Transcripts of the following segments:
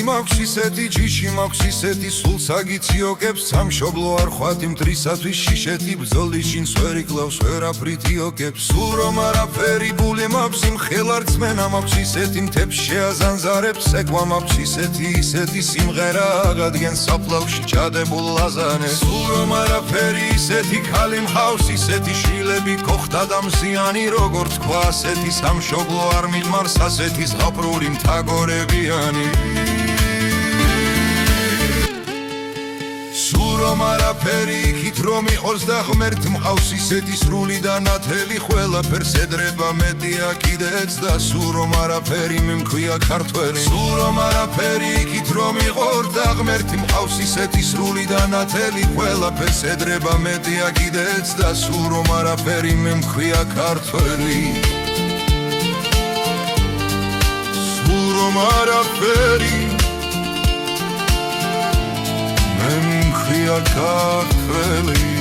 მაქვს ისეთი ჯიში მაქვს ისეთი სულ საგიციოკებს სამშობლო არ ხვათ იმ დრისათვის შიშეთი ბრძოლის შინს ვერ იკლავს ვერაფრით იოკებს სულ რომ არაფერი ბული მაქვს იმ ხელარწმენა მაქვს ისეთი მთებს შეაზანზარებს ეკვა მაქვს ისეთი სიმღერა აღადგენს საფლავში ჩადებულ ლაზანეს სულ რომ არაფერი ისეთი ქალი მყავს ისეთი შილები ქოხდა და მზიანი როგორ თქვა ასეთი სამშობლო არ მიმარს ასეთი ზღაპრული მთაგორებიანი სულ რომ არაფერი იქით რომ იყოს და ღმერთ მყავს ისეთი სრული და ნათელი ყველაფერს ედრება მეტია კიდეც და სულ რომ არაფერი მიმქვია ქართველი სულ რომ არაფერი იქით რომ იყო და ღმერთ მყავს ისეთი სრული და ნათელი ყველაფერს ედრება მეტია კიდეც და სულ რომ არაფერი მიმქვია ქართველი სულ რომ არაფერი memkhia ქართველი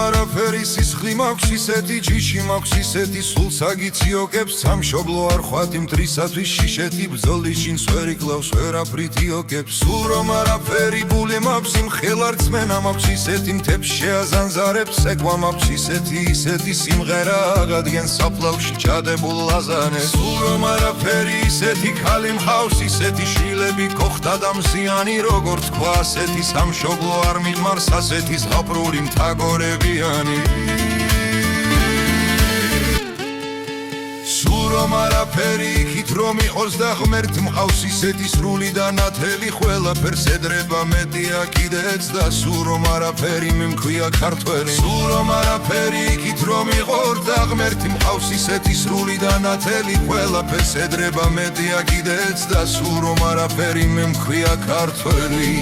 არაფერი სისხლი მაქვს ისეთი ჯიში მაქვს ისეთი სულ საგიციოკებს სამშობლო არ ხვათ იმ დრისათვის შიშეთი ბრძოლის შინს ვერ იკლავს ვერაფრით იოკებს სულ რომ არაფერი ბული მაქვს იმ ხელარწმენა მაქვს ისეთი მთებს შეაზანზარებს ეკვა მაქვს ისეთი სიმღერა აღადგენს საფლავში ჩადებულ ლაზანეს სულ რომ არაფერი ისეთი ქალი მყავს ისეთი შილები ქოხდა და მზიანი როგორ თქვა ასეთი სამშობლო არ მიმარს ასეთი ზღაპრული მთაგორებიანი სულ რომ არაფერი იქით რომ იყოს და ღმერთ მყავს ისეთი სრული და ნათელი ყველაფერს ედრება მეტია კიდეც და სულ რომ არაფერი მიმქვია ქართველი სულ რომ არაფერი იქით რომ იყო და ღმერთ მყავს ისეთი სრული და ნათელი ყველაფერს ედრება მეტია კიდეც და სულ რომ არაფერი მიმქვია ქართველი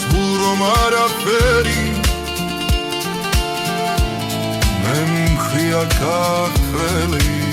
სულ რომ არაფერი memkhia ქართველი